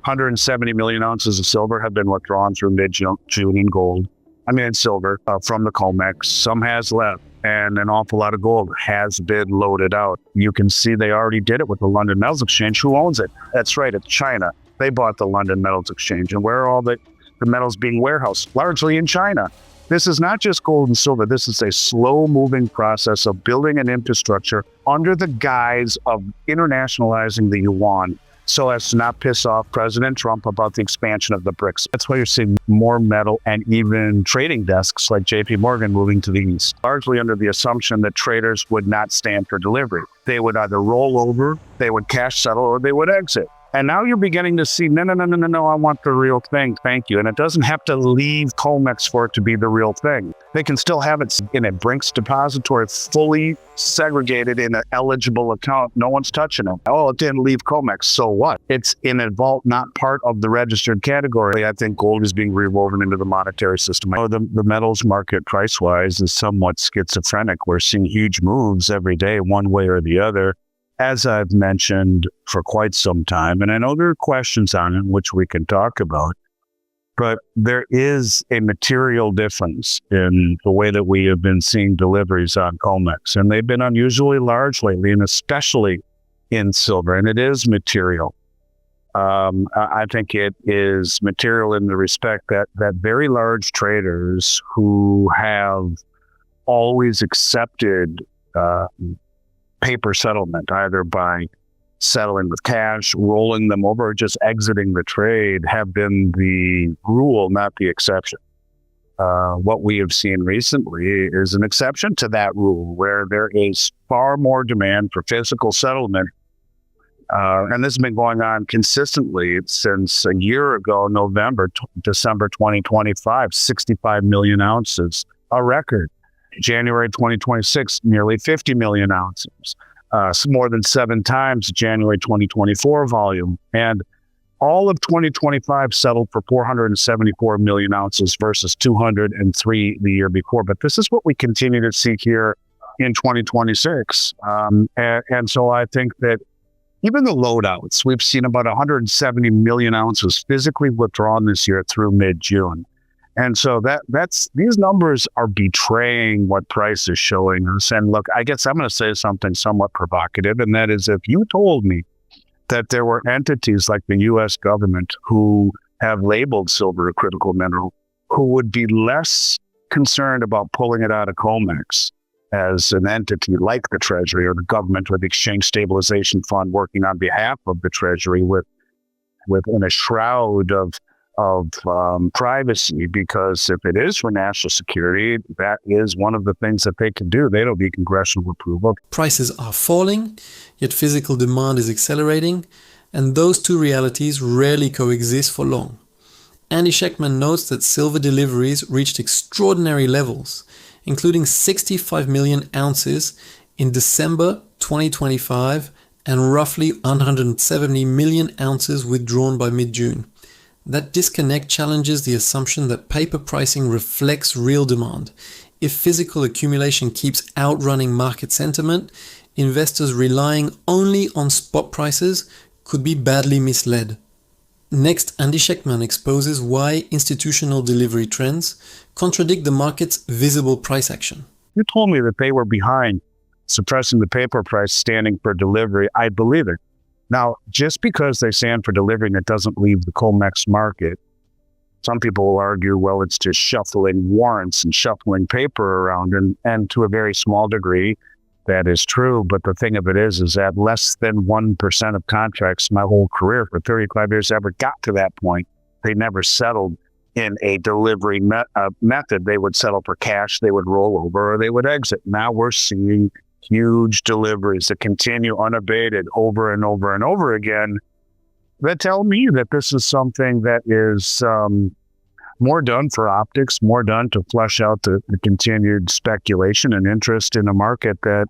170 million ounces of silver have been withdrawn through mid-June in silver from the COMEX. Some has left, and an awful lot of gold has been loaded out. You can see they already did it with the London Metals Exchange. Who owns it? That's right, it's China. They bought the London Metals Exchange. And where are all the metals being warehoused? Largely in China. This is not just gold and silver. This is a slow-moving process of building an infrastructure under the guise of internationalizing the yuan so as to not piss off President Trump about the expansion of the BRICS. That's why you're seeing more metal and even trading desks like JP Morgan moving to the east, largely under the assumption that traders would not stand for delivery. They would either roll over, they would cash settle, or they would exit. And now you're beginning to see, no, I want the real thing, thank you. And it doesn't have to leave COMEX for it to be the real thing. They can still have it in a Brinks depository, fully segregated in an eligible account. No one's touching it. Oh, it didn't leave COMEX, so what? It's in a vault, not part of the registered category. I think gold is being rewoven into the monetary system. I know the metals market price-wise is somewhat schizophrenic. We're seeing huge moves every day, one way or the other, as I've mentioned for quite some time. And I know there are questions on it, which we can talk about, but there is a material difference in the way that we have been seeing deliveries on COMEX. And they've been unusually large lately, and especially in silver. And it is material. I think it is material in the respect that very large traders who have always accepted paper settlement, either by settling with cash, rolling them over, or just exiting the trade, have been the rule, not the exception. What we have seen recently is an exception to that rule, where there is far more demand for physical settlement. And this has been going on consistently since a year ago, December 2025, 65 million ounces, a record. January 2026, nearly 50 million ounces, more than 7 times January 2024 volume. And all of 2025 settled for 474 million ounces versus 203 the year before. But this is what we continue to see here in 2026. And so I think that even the loadouts, we've seen about 170 million ounces physically withdrawn this year through mid-June. And so these numbers are betraying what price is showing us. And look, I guess I'm going to say something somewhat provocative, and that is, if you told me that there were entities like the U.S. government who have labeled silver a critical mineral, who would be less concerned about pulling it out of COMEX as an entity like the Treasury or the government or the Exchange Stabilization Fund working on behalf of the Treasury within a shroud of privacy, because if it is for national security, that is one of the things that they can do. They don't need congressional approval. Prices are falling, yet physical demand is accelerating, and those two realities rarely coexist for long. Andy Schectman notes that silver deliveries reached extraordinary levels, including 65 million ounces in December 2025 and roughly 170 million ounces withdrawn by mid-June. That disconnect challenges the assumption that paper pricing reflects real demand. If physical accumulation keeps outrunning market sentiment, investors relying only on spot prices could be badly misled. Next, Andy Schectman exposes why institutional delivery trends contradict the market's visible price action. You told me that they were behind suppressing the paper price standing for delivery. I believe it. Now, just because they stand for delivery and it doesn't leave the COMEX market, some people will argue, well, it's just shuffling warrants and shuffling paper around. And to a very small degree, that is true. But the thing of it is that less than 1% of contracts my whole career for 35 years ever got to that point. They never settled in a delivery method. They would settle for cash, they would roll over, or they would exit. Now we're seeing huge deliveries that continue unabated over and over and over again, that tell me that this is something that is more done for optics, more done to flush out the continued speculation and interest in a market that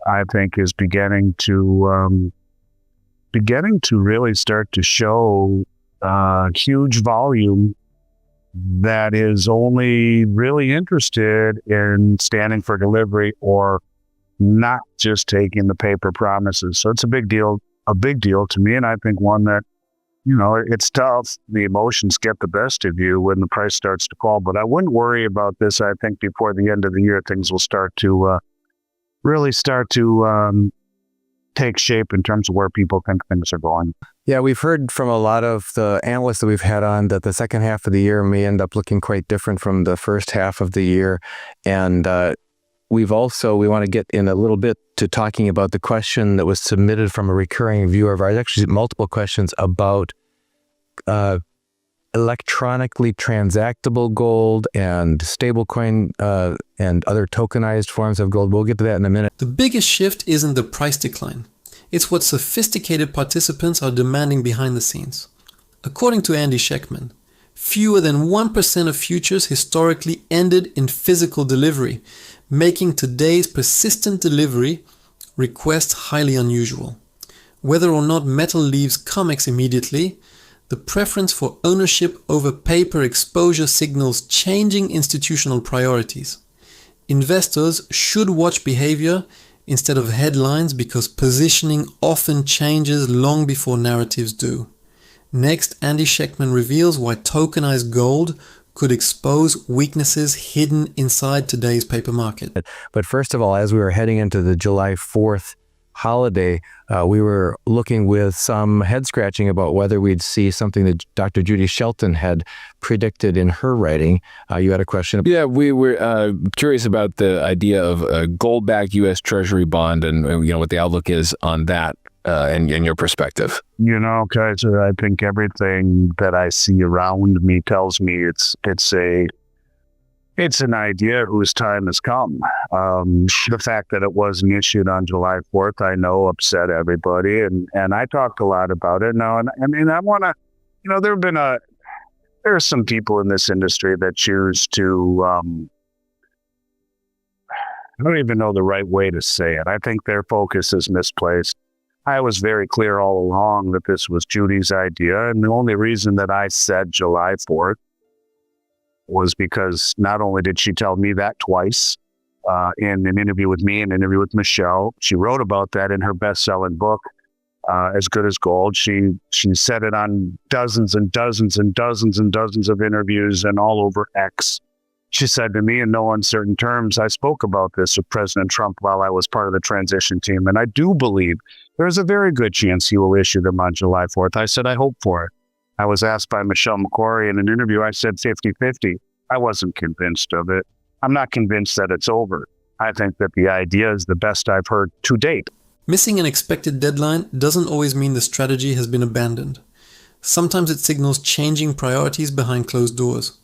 I think is beginning to really start to show huge volume that is only really interested in standing for delivery or not just taking the paper promises. So it's a big deal to me, and I think one that it's tough. The emotions get the best of you when the price starts to fall. But I wouldn't worry about this. I think before the end of the year, things will start to really take shape in terms of where people think things are going. Yeah, we've heard from a lot of the analysts that we've had on that the second half of the year may end up looking quite different from the first half of the year. And we want to get in a little bit to talking about the question that was submitted from a recurring viewer of ours, actually multiple questions about electronically transactable gold and stablecoin and other tokenized forms of gold. We'll get to that in a minute. The biggest shift isn't the price decline. It's what sophisticated participants are demanding behind the scenes. According to Andy Schectman, fewer than 1% of futures historically ended in physical delivery, making today's persistent delivery request highly unusual. Whether or not metal leaves COMEX immediately, the preference for ownership over paper exposure signals changing institutional priorities. Investors should watch behavior instead of headlines because positioning often changes long before narratives do. Next, Andy Schectman reveals why tokenized gold could expose weaknesses hidden inside today's paper market. But first of all, as we were heading into the July 4th holiday, we were looking with some head scratching about whether we'd see something that Dr. Judy Shelton had predicted in her writing. You had a question? Yeah, we were curious about the idea of a gold-backed U.S. Treasury bond and what the outlook is on that and your perspective. Kaiser, I think everything that I see around me tells me it's an idea whose time has come. The fact that it wasn't issued on July 4th, I know upset everybody, and I talked a lot about it. Now, and I mean, I want to, there are some people in this industry that choose to, I don't even know the right way to say it. I think their focus is misplaced. I was very clear all along that this was Judy's idea, and the only reason that I said July 4th was because not only did she tell me that twice in an interview with me and an interview with Michelle, she wrote about that in her best-selling book, As Good as Gold. She said it on dozens and dozens and dozens and dozens of interviews and all over X. She said to me in no uncertain terms, I spoke about this with President Trump while I was part of the transition team, and I do believe there's a very good chance he will issue them on July 4th. I said, I hope for it. I was asked by Michelle McCory in an interview, I said 50-50. I wasn't convinced of it. I'm not convinced that it's over. I think that the idea is the best I've heard to date. Missing an expected deadline doesn't always mean the strategy has been abandoned. Sometimes it signals changing priorities behind closed doors.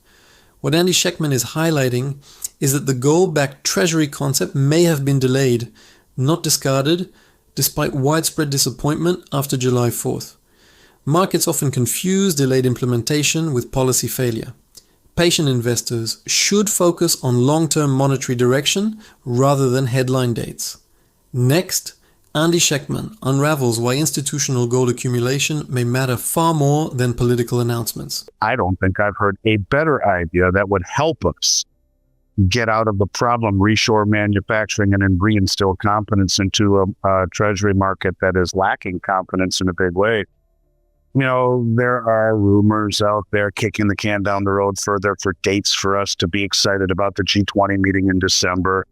What Andy Schectman is highlighting is that the gold-backed Treasury concept may have been delayed, not discarded, despite widespread disappointment after July 4th. Markets often confuse delayed implementation with policy failure. Patient investors should focus on long-term monetary direction rather than headline dates. Next, Andy Schectman unravels why institutional gold accumulation may matter far more than political announcements. I don't think I've heard a better idea that would help us get out of the problem, reshore manufacturing, and then reinstill confidence into a Treasury market that is lacking confidence in a big way. There are rumors out there kicking the can down the road further for dates for us to be excited about the G20 meeting in December.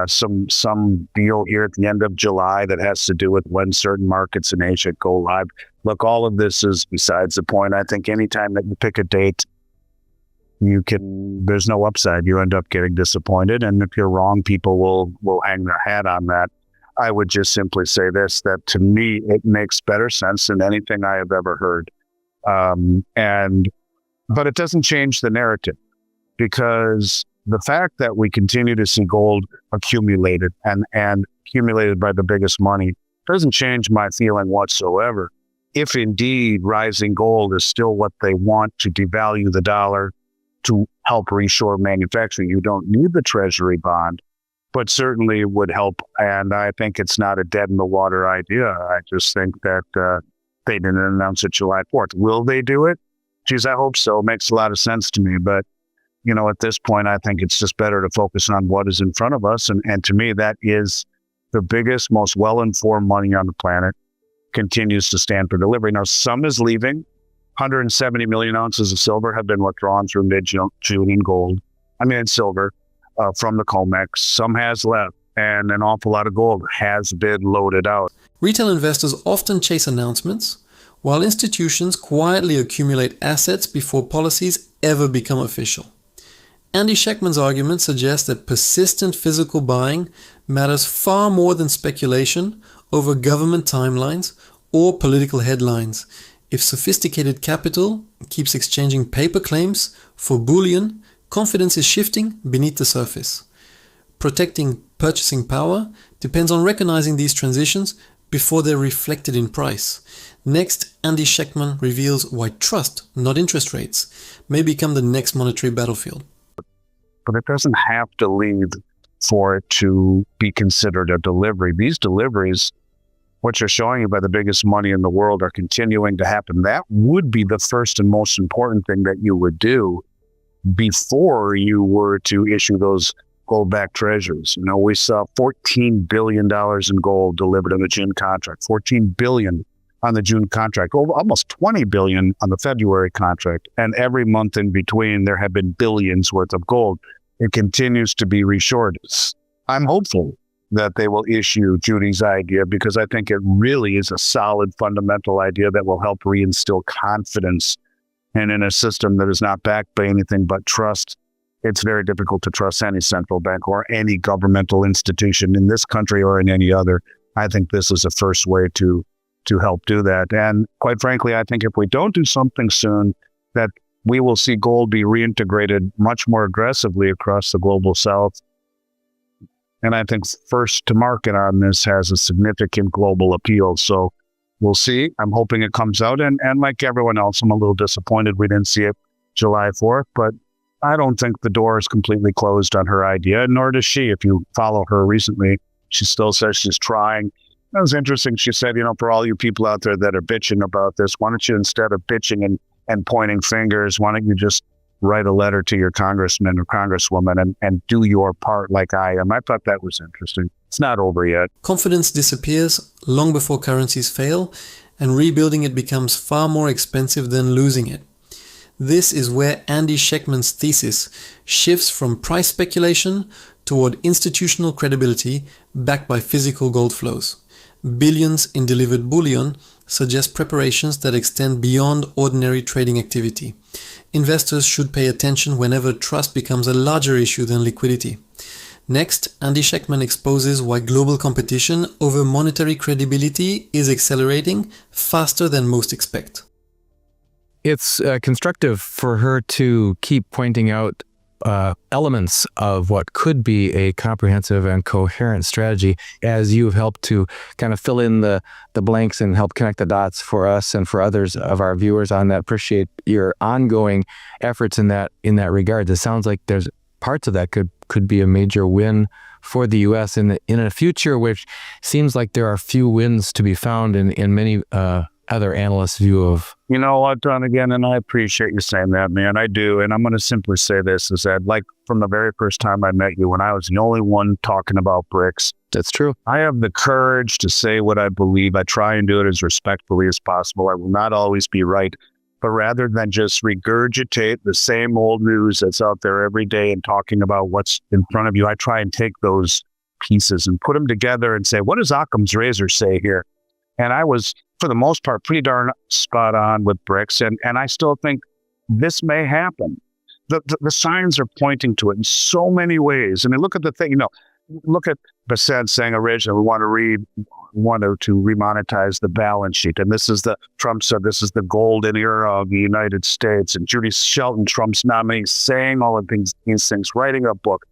Some deal here at the end of July that has to do with when certain markets in Asia go live. Look, all of this is besides the point. I think anytime that you pick a date, there's no upside. You end up getting disappointed. And if you're wrong, people will hang their hat on that. I would just simply say this, that to me, it makes better sense than anything I have ever heard. But it doesn't change the narrative, because the fact that we continue to see gold accumulated and accumulated by the biggest money doesn't change my feeling whatsoever. If indeed rising gold is still what they want to devalue the dollar to help reshore manufacturing, you don't need the Treasury bond, but certainly would help. And I think it's not a dead in the water idea. I just think that they didn't announce it July 4th. Will they do it? Geez, I hope so. It makes a lot of sense to me. But at this point, I think it's just better to focus on what is in front of us. And to me, that is the biggest, most well-informed money on the planet. continues to stand for delivery. Now, some is leaving. 170 million ounces of silver have been withdrawn through mid-June in silver from the COMEX. Some has left, and an awful lot of gold has been loaded out. Retail investors often chase announcements, while institutions quietly accumulate assets before policies ever become official. Andy Schectman's argument suggests that persistent physical buying matters far more than speculation over government timelines or political headlines. If sophisticated capital keeps exchanging paper claims for bullion, confidence is shifting beneath the surface. Protecting purchasing power depends on recognizing these transitions before they're reflected in price. Next, Andy Schectman reveals why trust, not interest rates, may become the next monetary battlefield. But it doesn't have to lead for it to be considered a delivery. These deliveries, what you're showing you by the biggest money in the world, are continuing to happen. That would be the first and most important thing that you would do before you were to issue those gold-backed treasuries. We saw $14 billion in gold delivered in the June contract, $14 billion on the June contract, almost $20 billion on the February contract. And every month in between, there have been billions worth of gold. It continues to be reshorted. I'm hopeful that they will issue Judy's idea, because I think it really is a solid fundamental idea that will help reinstill confidence. And in a system that is not backed by anything but trust, it's very difficult to trust any central bank or any governmental institution in this country or in any other. I think this is the first way to help do that. And quite frankly, I think if we don't do something soon, that we will see gold be reintegrated much more aggressively across the global south. And I think first to market on this has a significant global appeal. So we'll see. I'm hoping it comes out. And like everyone else, I'm a little disappointed we didn't see it July 4th. But I don't think the door is completely closed on her idea, nor does she. If you follow her recently, she still says she's trying. That was interesting. She said, for all you people out there that are bitching about this, why don't you, instead of bitching and pointing fingers, why don't you just write a letter to your congressman or congresswoman and do your part like I am? I thought that was interesting. It's not over yet. Confidence disappears long before currencies fail, and rebuilding it becomes far more expensive than losing it. This is where Andy Schectman's thesis shifts from price speculation toward institutional credibility backed by physical gold flows. Billions in delivered bullion suggest preparations that extend beyond ordinary trading activity. Investors should pay attention whenever trust becomes a larger issue than liquidity. Next, Andy Schectman exposes why global competition over monetary credibility is accelerating faster than most expect. It's constructive for her to keep pointing out elements of what could be a comprehensive and coherent strategy, as you've helped to kind of fill in the blanks and help connect the dots for us and for others of our viewers on that. Appreciate your ongoing efforts in that regard. It sounds like there's parts of that could be a major win for the U.S. in a future which seems like there are few wins to be found in many other analysts' view of. You know what, Don, again, and I appreciate you saying that, man. I do. And I'm going to simply say this, is that like from the very first time I met you, when I was the only one talking about BRICS, that's true. I have the courage to say what I believe. I try and do it as respectfully as possible. I will not always be right. But rather than just regurgitate the same old news that's out there every day and talking about what's in front of you, I try and take those pieces and put them together and say, what does Occam's razor say here? And I was, for the most part, pretty darn spot on with BRICS. And I still think this may happen. The signs are pointing to it in so many ways. I mean, look at the thing, look at Bassett saying originally, we want to remonetize the balance sheet. And Trump said this is the golden era of the United States. And Judy Shelton, Trump's nominee, saying all of these things, writing a book,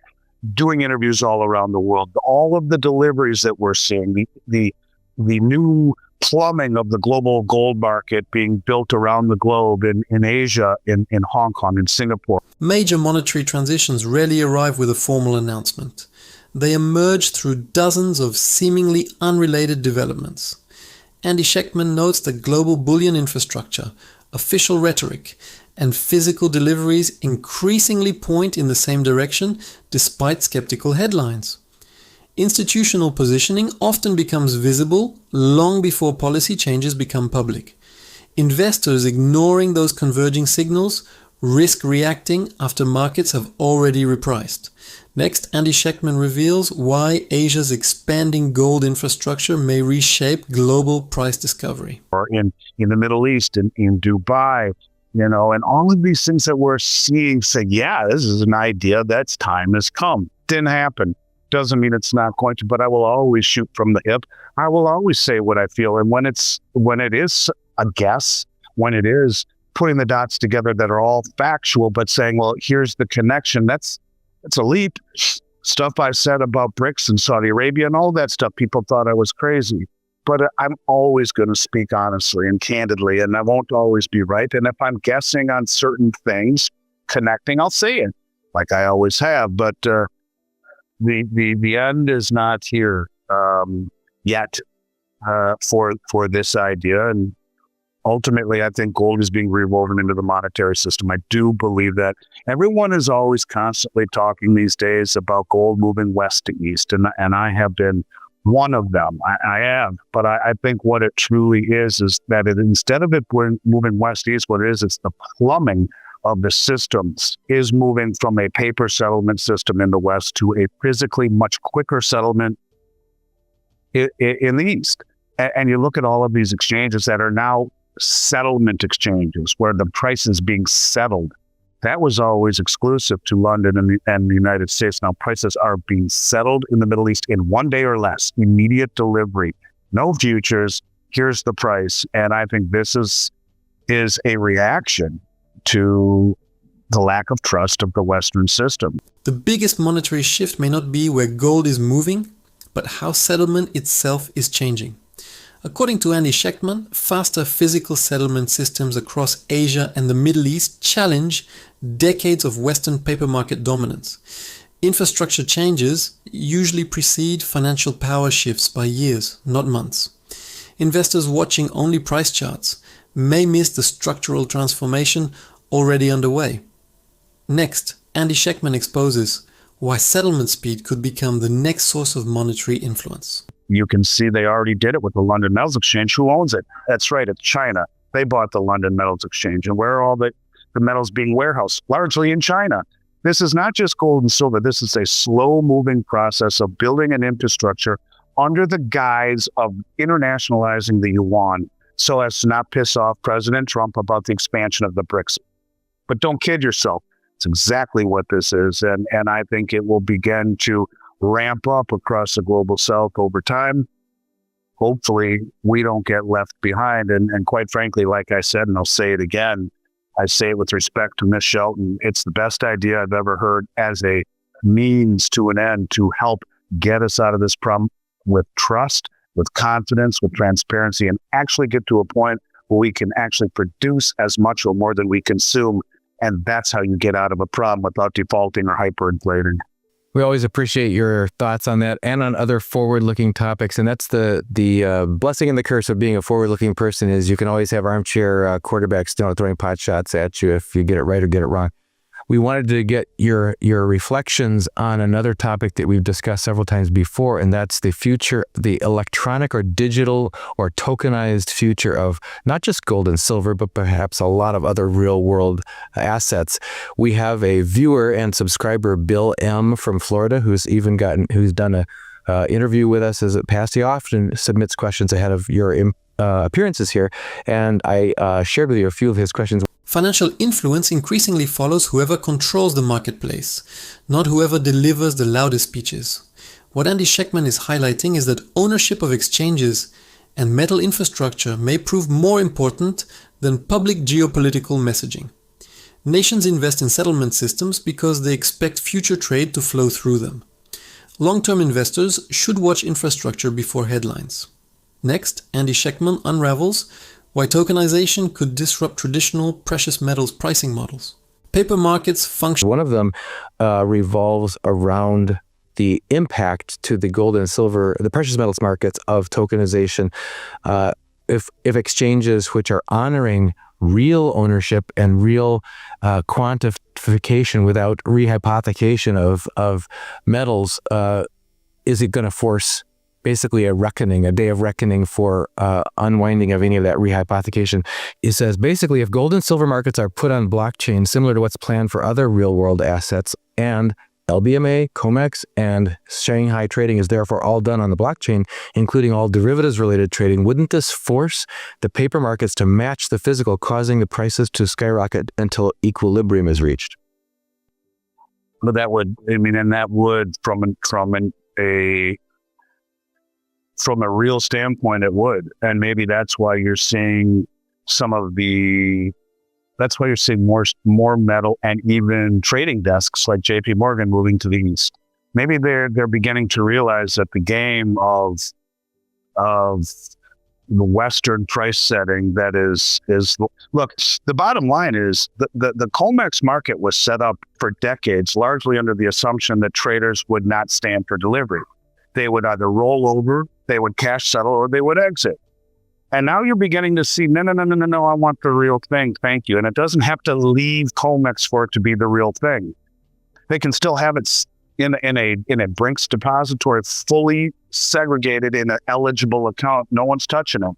doing interviews all around the world. All of the deliveries that we're seeing, the new plumbing of the global gold market being built around the globe in Asia, in Hong Kong, in Singapore. Major monetary transitions rarely arrive with a formal announcement. They emerge through dozens of seemingly unrelated developments. Andy Schectman notes that global bullion infrastructure, official rhetoric, and physical deliveries increasingly point in the same direction despite skeptical headlines. Institutional positioning often becomes visible long before policy changes become public. Investors ignoring those converging signals risk reacting after markets have already repriced. Next, Andy Schectman reveals why Asia's expanding gold infrastructure may reshape global price discovery. Or in the Middle East, in Dubai, and all of these things that we're seeing say, yeah, this is an idea that's time has come. Didn't happen. Doesn't mean it's not going to, but I will always shoot from the hip. I will always say what I feel. And when it is a guess, when it is putting the dots together that are all factual, but saying, well, here's the connection, that's a leap. Stuff I said about BRICS and Saudi Arabia and all that stuff, people thought I was crazy. But I'm always going to speak honestly and candidly, and I won't always be right. And if I'm guessing on certain things, connecting, I'll say it, like I always have. But the end is not here yet for this idea. And ultimately, I think gold is being rewoven into the monetary system. I do believe that. Everyone is always constantly talking these days about gold moving west to east, and I have been one of them. I am. But I think what it truly is that instead of it moving west-east, what it is, it's the plumbing of the systems is moving from a paper settlement system in the West to a physically much quicker settlement in the East. And you look at all of these exchanges that are now settlement exchanges where the price is being settled. That was always exclusive to London and the United States. Now prices are being settled in the Middle East in 1 day or less, immediate delivery, no futures. Here's the price. And I think this is a reaction to the lack of trust of the Western system. The biggest monetary shift may not be where gold is moving, but how settlement itself is changing. According to Andy Schectman, faster physical settlement systems across Asia and the Middle East challenge decades of Western paper market dominance. Infrastructure changes usually precede financial power shifts by years, not months. Investors watching only price charts may miss the structural transformation already underway. Next, Andy Schectman exposes why settlement speed could become the next source of monetary influence. You can see they already did it with the London Metals Exchange. Who owns it? That's right, it's China. They bought the London Metals Exchange. And where are all the metals being warehoused? Largely in China. This is not just gold and silver. This is a slow-moving process of building an infrastructure under the guise of internationalizing the yuan so as to not piss off President Trump about the expansion of the BRICS. But don't kid yourself. It's exactly what this is. And I think it will begin to ramp up across the global south over time. Hopefully, we don't get left behind. And quite frankly, like I said, and I'll say it again, I say it with respect to Ms. Shelton, it's the best idea I've ever heard as a means to an end to help get us out of this problem with trust, with confidence, with transparency, and actually get to a point where we can actually produce as much or more than we consume. And that's how you get out of a problem without defaulting or hyperinflating. We always appreciate your thoughts on that and on other forward-looking topics. And that's the blessing and the curse of being a forward-looking person is you can always have armchair quarterbacks throwing pot shots at you if you get it right or get it wrong. We wanted to get your reflections on another topic that we've discussed several times before, and that's the future, the electronic or digital or tokenized future of not just gold and silver, but perhaps a lot of other real-world assets. We have a viewer and subscriber, Bill M. from Florida, who's done a interview with us as it passed. He often submits questions ahead of your appearances here, and I shared with you a few of his questions. Financial influence increasingly follows whoever controls the marketplace, not whoever delivers the loudest speeches. What Andy Schectman is highlighting is that ownership of exchanges and metal infrastructure may prove more important than public geopolitical messaging. Nations invest in settlement systems because they expect future trade to flow through them. Long-term investors should watch infrastructure before headlines. Next, Andy Schectman unravels why tokenization could disrupt traditional precious metals pricing models. Paper markets function. One of them revolves around the impact to the gold and silver, the precious metals markets of tokenization. If exchanges which are honoring real ownership and real quantification without rehypothecation of metals is it going to force basically a day of reckoning for unwinding of any of that rehypothecation? It says basically if gold and silver markets are put on blockchain similar to what's planned for other real world assets, and LBMA, COMEX, and Shanghai trading is therefore all done on the blockchain, including all derivatives-related trading, wouldn't this force the paper markets to match the physical, causing the prices to skyrocket until equilibrium is reached? But that would, from a real standpoint, it would. And maybe that's why you're seeing that's why you're seeing more metal and even trading desks like JP Morgan moving to the east. Maybe they're beginning to realize that the game of the Western price setting that is look, the bottom line is the COMEX market was set up for decades largely under the assumption that traders would not stand for delivery. They would either roll over, they would cash settle, or they would exit. And now you're beginning to see, no, I want the real thing, thank you. And it doesn't have to leave COMEX for it to be the real thing. They can still have it in a Brinks depository, fully segregated in an eligible account. No one's touching it.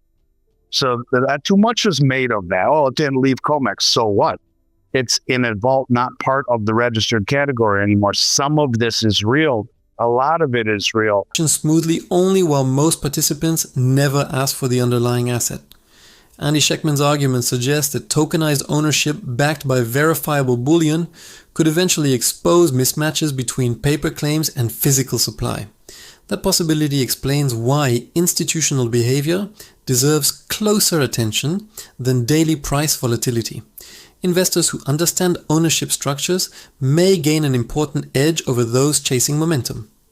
So that too much is made of that. Oh, it didn't leave COMEX, so what? It's in a vault, not part of the registered category anymore. Some of this is real. A lot of it is real. Smoothly only while most participants never ask for the underlying asset. Andy Schectman's argument suggests that tokenized ownership backed by verifiable bullion could eventually expose mismatches between paper claims and physical supply. That possibility explains why institutional behavior deserves closer attention than daily price volatility. Investors who understand ownership structures may gain an important edge over those chasing momentum.